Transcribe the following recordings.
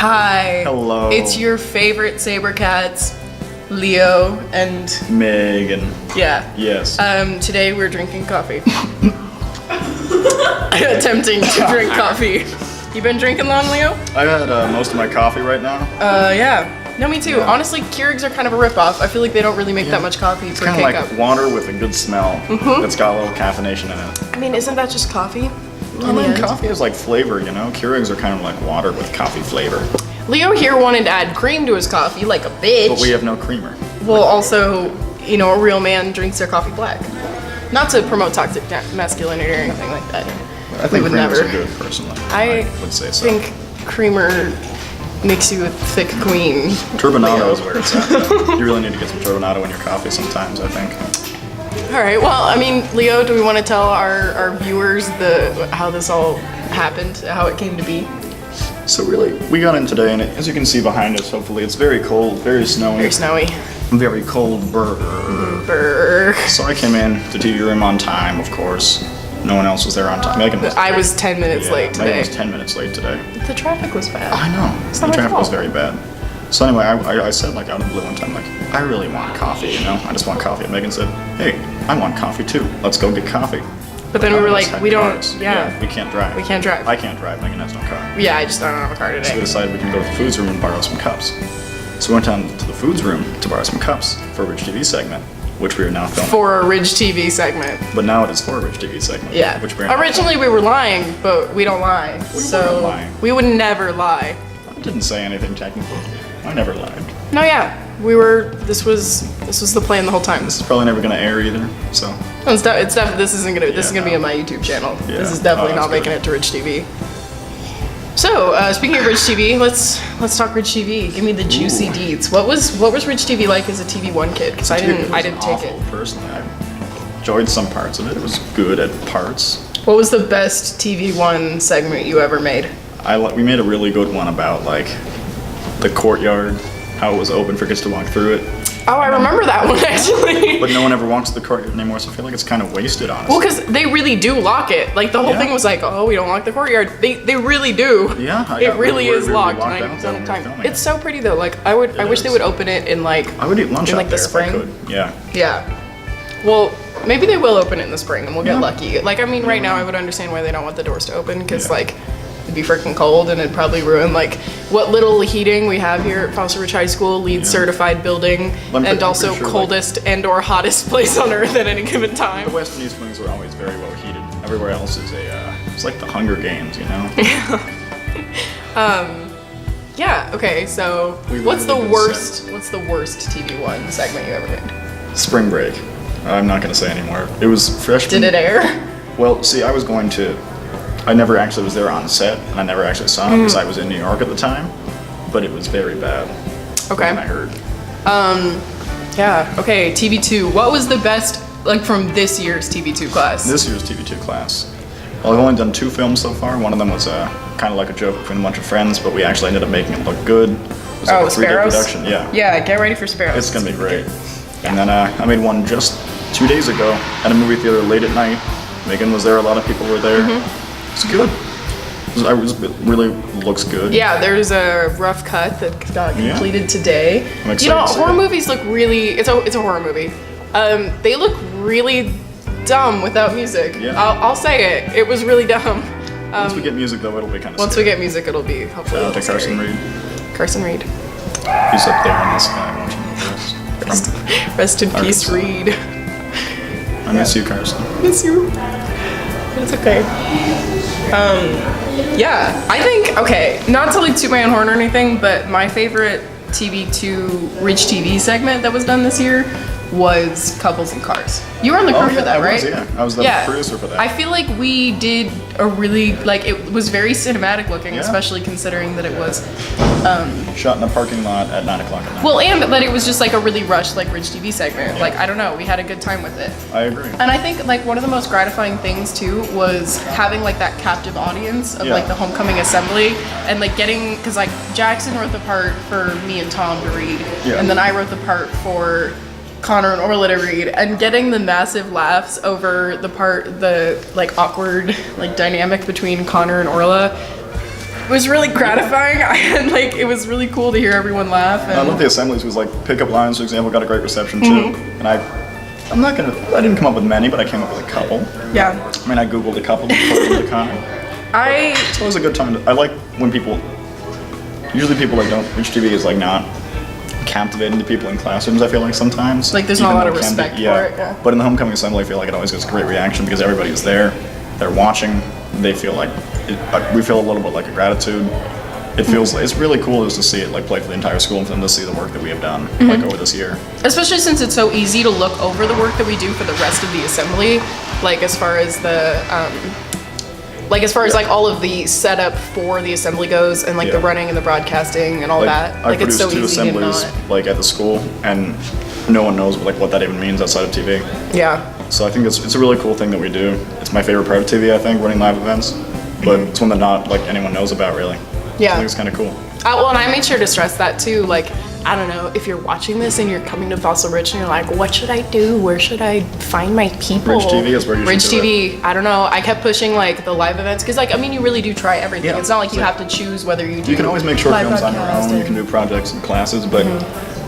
Hi. Hello. It's your favorite Sabercats, Leo and Megan. yeah. Yes. Today we're drinking coffee. Attempting to drink coffee. You been drinking long, Leo? I had most of my coffee right now. Yeah. No, me too. Yeah. Honestly, Keurigs are kind of a ripoff. I feel like they don't really make that much coffee per Kind of K-cup. like water with a good smell that's got a little caffeination in it. I mean, isn't that just coffee? I mean, coffee is like flavor, you know? Keurigs are kind of like water with coffee flavor. Leo here wanted to add cream to his coffee like a bitch. But we have no creamer. Well, also, you know, a real man drinks their coffee black. Not to promote toxic masculinity or anything like that. I think would creamers never. are good, personally. I would say so. think creamer makes you a thick queen. Turbinado is where it's at. You really need to get some turbinado in your coffee sometimes, I think. All right, well, I mean, Leo, do we want to tell our viewers how this all happened, how it came to be? So really, we got in today, and as you can see behind us, hopefully, it's very cold, very snowy. Very snowy. Very cold burger. Brr. So I came in to TV room on time, of course. No one else was there on time. Megan was I was 10 minutes late Megan today. was 10 minutes late today. The traffic was bad. I know. It's The not my traffic was fault. very bad. So anyway, I said like out of the blue one time, like, I really want coffee, you know? I just want coffee. And Megan said, hey, I want coffee too. Let's go get coffee. But then we were like, Had we don't, cars. yeah. We can't drive. We can't drive. I can't drive. Megan has no car. Yeah, I just don't have a car So we today. decided we can go to the foods room and borrow some cups. So we went down to the foods room to borrow some cups for a Rich TV segment, which we are now filming. For a Ridge TV segment. But now it is for a Rich TV segment. Yeah. Which we're now Originally we were lying, but we don't lie. So weren't lying. we would never lie. I didn't say anything technical. I never lied. No, yeah. We were, this was the plan the whole time. This is probably never gonna air either, so. It's definitely, this is gonna be no. on my YouTube channel. Yeah. This is definitely Oh, not that's making good. it to Rich TV. So, speaking of Rich TV, let's talk Rich TV. Give me the juicy deets. What was Rich TV like as a TV1 kid? Because I didn't take awful, it. Personally, I enjoyed some parts of it. It was good at parts. What was the best TV1 segment you ever made? We made a really good one about like the courtyard, how it was open for kids to walk through it. Oh, I remember that one actually. But no one ever walks the courtyard anymore, so I feel like it's kind of wasted, honestly. Well, because they really do lock it. Like the whole Yeah. thing was like, oh, we don't lock the courtyard. They really do. Yeah, I it got really really is locked locked out 90% there of when the we were time. filming It's it. so pretty though. Like I wish they is. would open it in like I would eat lunch in, out like, the there spring. if I could. Yeah. yeah. Well, maybe they will open it in the spring and we'll get Yeah. lucky. Like I mean, right now I would understand why they don't want the doors to open because Yeah. like it'd be freaking cold and it'd probably ruin like what little heating we have here at Foster Ridge High School, LEED certified building, I'm and pretty also sure, like- coldest and/or hottest place on earth at any given time. The West and East Wings were always very well heated. Everywhere else is it's like the Hunger Games, you know? Yeah. Okay. So, We what's the really did worst? What's the worst TV1 segment you ever made? Spring break. I'm not gonna say anymore. It was freshman. Did it air? Well, see, I never actually was there on set, and I never actually saw it because I was in New York at the time, but it was very bad. Okay. And I heard. Yeah. Okay. TV2. What was the best like from this year's TV2 class? This year's TV2 class. Well, I've only done 2 films so far. One of them was kind of like a joke between a bunch of friends, but we actually ended up making it look good. It was like a 3-day Sparrows. production, yeah. Yeah. Get ready for Sparrows. It's gonna be great. And then I made one just 2 days ago at a movie theater late at night. Megan was there, a lot of people were there. It's good. It really looks good. Yeah, there's a rough cut that got Yeah. completed today. I'm excited You know, to see horror it. movies look really. It's a horror movie. They look really dumb without music. Yeah. I'll say it. It was really dumb. Once we get music though, it'll be kind of Once we get music, it'll be hopefully. Shout out to scary. Carson Reed. Carson Reed. He's up there in the sky watching the rest. Rest in peace, Arkansas. Reed. I miss you, Carson. Miss you. But it's okay. Yeah, I think, okay, not to like toot my own horn or anything, but my favorite TV2 Rich TV segment that was done this year was Couples in Cars. You were on the crew for that, I right? was, yeah. I was the producer for that. I feel like we did a really, like, it was very cinematic looking, Yeah. especially considering that it was, Shot in a parking lot at 9 o'clock at night. well, and that it was just like a really rushed, like, Rich TV segment. Like, I don't know, we had a good time with it. I agree. And I think like one of the most gratifying things too was having like that captive audience of Yeah. like the homecoming assembly and like getting, because like Jackson wrote the part for me and Tom to read, Yeah. and then I wrote the part for Connor and Orla to read, and getting the massive laughs over the like awkward like dynamic between Connor and Orla It was really gratifying. I had like it was really cool to hear everyone laugh. And I love the assemblies was like pickup lines, for example, got a great reception too. And I didn't come up with many, but I came up with a couple. yeah, I mean, I Googled a couple before the con. It's always a good time I like when usually people that don't reach TV is like not captivating to people in classrooms, I feel like sometimes. Like there's not a Even lot of though it can be- respect for it, yeah. But in the homecoming assembly, I feel like it always gets a great reaction because everybody's there, they're watching, they feel like, we feel a little bit like a gratitude. It feels like, it's really cool just to see it like play for the entire school and for them to see the work that we have done like over this year. especially since it's so easy to look over the work that we do for the rest of the assembly, like as far as like all of the setup for the assembly goes, and like the Yeah. running and the broadcasting and all Like, that. I Like it's so produced two easy to assemblies not. like at the school, and no one knows like what that even means outside of TV. Yeah. So I think it's a really cool thing that we do. It's my favorite part of TV, I think, running live events. But it's one that not like anyone knows about really. Yeah. I think it's kind of cool. Well, and I made sure to stress that too. Like, I don't know, if you're watching this and you're coming to Fossil Ridge and you're like, what should I do? Where should I find my people? Ridge TV is where you Ridge should do TV. I don't know. I kept pushing like the live events because, like, I mean, you really do try everything. Yeah. It's not like you So- have to choose whether you do. You can always make short live films on your own. broadcasting. You can do projects and classes, but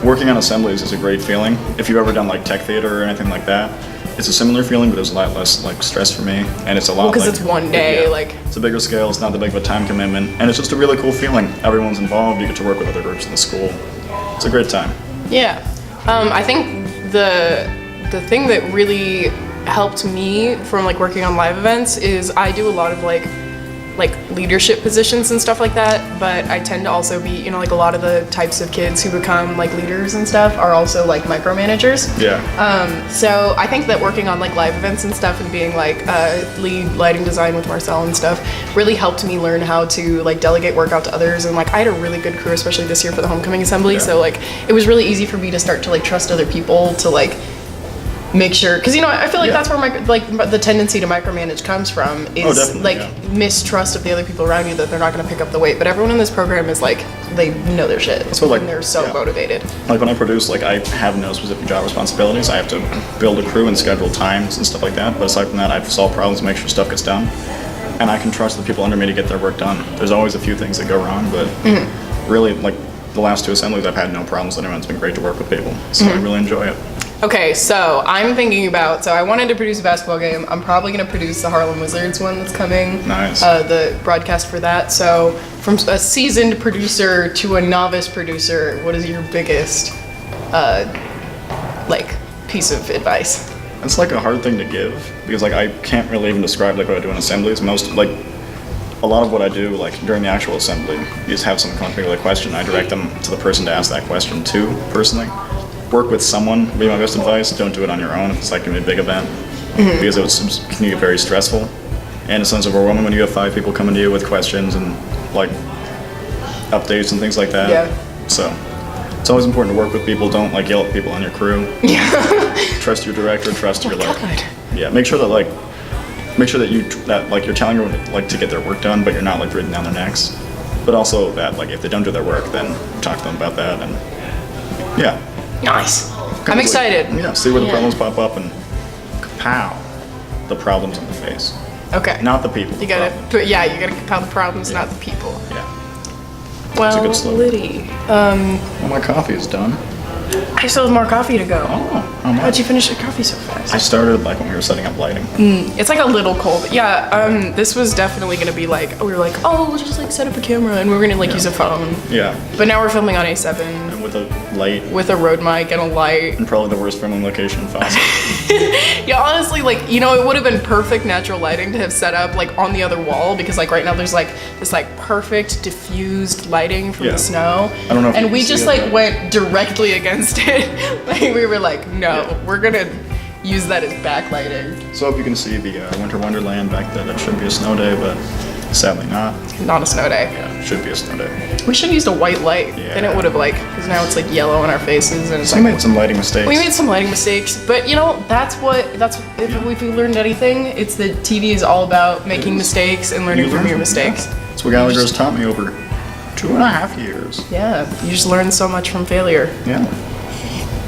working on assemblies is a great feeling. If you've ever done like tech theater or anything like that, it's a similar feeling, but there's a lot less like stress for me, and it's a lot. Because like, it's one day, yeah. like. It's a bigger scale. It's not that big of a time commitment, and it's just a really cool feeling. Everyone's involved. You get to work with other groups in the school. It's a great time. Yeah. I think the thing that really helped me from like working on live events is I do a lot of like leadership positions and stuff like that, but I tend to also be, you know, like a lot of the types of kids who become like leaders and stuff are also like micromanagers. Yeah. So I think that working on like live events and stuff and being like lead lighting design with Marcel and stuff really helped me learn how to like delegate work out to others. And like I had a really good crew, especially this year for the homecoming assembly. Yeah. So like it was really easy for me to start to like trust other people to like make sure, because you know I feel like Yeah. that's where the tendency to micromanage comes from is definitely, like yeah. mistrust of the other people around you that they're not going to pick up the weight. But everyone in this program is like they know their shit So, like, and they're so yeah. motivated. Like when I produce, like I have no specific job responsibilities. I have to build a crew and schedule times and stuff like that. But aside from that, I solve problems, make sure stuff gets done, and I can trust the people under me to get their work done. There's always a few things that go wrong, but really, like the last two assemblies, I've had no problems with anyone. It's been great to work with people, so I really enjoy it. Okay, so I'm thinking about, so I wanted to produce a basketball game. I'm probably going to produce the Harlem Wizards one that's coming. Nice. The broadcast for that. So from a seasoned producer to a novice producer, what is your biggest, like, piece of advice? It's like a hard thing to give because like I can't really even describe like what I do in assemblies. Most like a lot of what I do like during the actual assembly, you just have someone come to me with a question. I direct them to the person to ask that question to personally. Work with someone would be my best advice. Don't do it on your own. It's like a big event because it can get very stressful and it sounds overwhelming when you have 5 people coming to you with questions and like updates and things like that. Yeah. So it's always important to work with people. Don't like yell at people on your crew. Trust your director. Trust your like. God. Yeah. Make sure that you're telling them like to get their work done, but you're not like breathing down their necks. But also that like if they don't do their work, then talk to them about that and yeah. Nice. I'm Like, excited. yeah, see where the Yeah. problems pop up and pow, the problems in the face. Okay. Not the people. You the gotta, problem. you gotta compile the problems, not the people. Yeah. Well, good slogan. Liddy, Well, my coffee is done. I still have more coffee to go. Oh, how much? How'd you finish your coffee so fast? I started like when we were setting up lighting. It's like a little cold. Yeah, this was definitely gonna be like, we were like, oh, we'll just like set up a camera and we were gonna like use a phone. Yeah. But now we're filming on A7 And with a light with a Rode mic and a light. and probably the worst filming location in Fossil. Yeah, honestly, like, you know, it would have been perfect natural lighting to have set up like on the other wall because like right now there's like this like perfect diffused lighting from Yeah. the snow. I don't know if you And can we see just it, like but- went directly against it. Like we were like, no, Yeah. we're gonna use that as backlighting. So if you can see the Winter Wonderland back then, it should be a snow day, but sadly not. Not a snow day. Yeah, it should be a snow day. We should have used a white light. Then it Yeah. would have like, because now it's like yellow on our faces and it's So we like, made some lighting mistakes. we made some lighting mistakes, but you know, if we learned anything, it's that TV is all about making is. mistakes and You learning learn from your them, mistakes. yeah. That's what Gallagher has taught me over 2.5 years. Yeah, you just learn so much from failure. Yeah.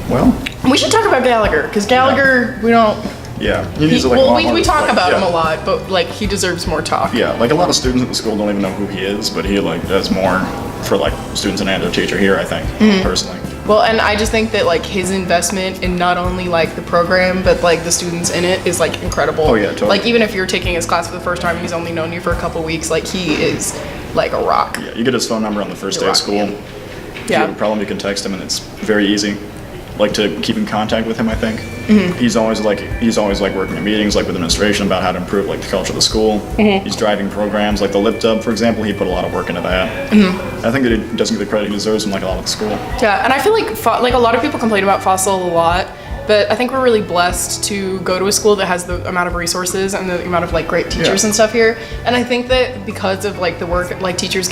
Well, We should talk about Gallagher, because Gallagher, we don't Yeah, he needs to, like, well, a lot more we talk respect. about Yeah. him a lot, but like he deserves more talk. Yeah, like a lot of students at the school don't even know who he is, but he like does more for like students and a teacher here, I think, personally. Well, and I just think that like his investment in not only like the program but like the students in it is like incredible. Oh, yeah, totally. Like even if you're taking his class for the first time and he's only known you for a couple weeks, like he is like a rock. Yeah, you get his phone number on the first day You're of school. rocking. If you Yeah. have a problem, you can text him, and it's very easy. Like to keep in contact with him, I think. He's always like working in meetings like with administration about how to improve like the culture of the school. He's driving programs like the Lip Dub, for example. He put a lot of work into that. I think that he doesn't get the credit he deserves from like a lot of the school. Yeah, and I feel like like a lot of people complain about Fossil a lot, but I think we're really blessed to go to a school that has the amount of resources and the amount of like great teachers Yeah. and stuff here. And I think that because of like the work like teachers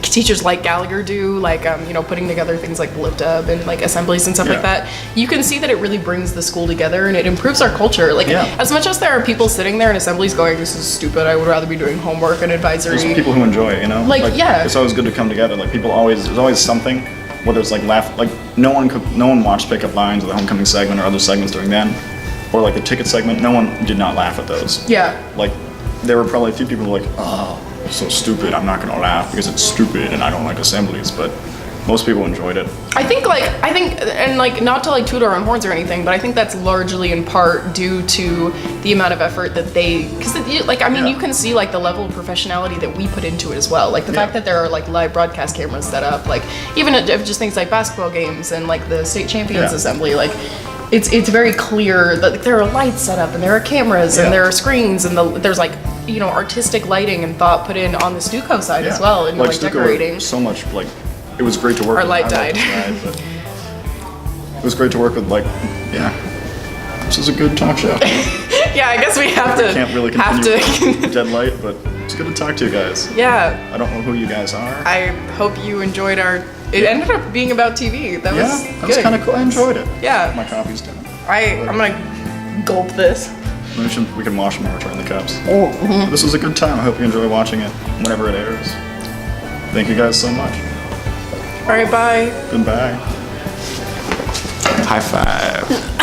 teachers like Gallagher do, like you know, putting together things like Lip Dub and like assemblies and stuff like Yeah. that, you can see that it really brings the school together and it improves our culture. Like Yeah. as much as there are people sitting there in assemblies going, "This is stupid. I would rather be doing homework and advisory." There's people who enjoy it, you know. Like, yeah. It's always good to come together. Like there's always something. Whether it's like like no one watched Pickup Lines or the Homecoming segment or other segments during then, or like the ticket segment. No one did not laugh at those. Yeah. Like there were probably a few people who were like, oh, it's so stupid. I'm not gonna laugh because it's stupid and I don't like assemblies. But most people enjoyed it. I think, and like, not to like toot our own horns or anything, but I think that's largely in part due to the amount of effort that because like, I mean, Yeah. you can see like the level of professionality that we put into it as well. Like the Yeah. fact that there are like live broadcast cameras set up, like even if just things like basketball games and like the state champions Yeah. assembly, like it's very clear that like, there are lights set up and there are cameras Yeah. and there are screens and there's like, you know, artistic lighting and thought put in on the Stuco side as well and like Stucco, decorating. so much like it was great to work. Our with. light I died. loved this guy, but it was great to work with. Like, yeah, this is a good talk show. Yeah, I guess we have to. Can't really have continue to. dead light, but it's good to talk to you guys. Yeah, I don't know who you guys are. I hope you enjoyed our. It ended up being about TV. That was That good. was kind of cool. I enjoyed it. Yeah. My coffee's done. I'm gonna gulp this. We can wash them and return the cups. Oh. This was a good time. I hope you enjoy watching it whenever it airs. Thank you guys so much. All right, bye. Goodbye. High five.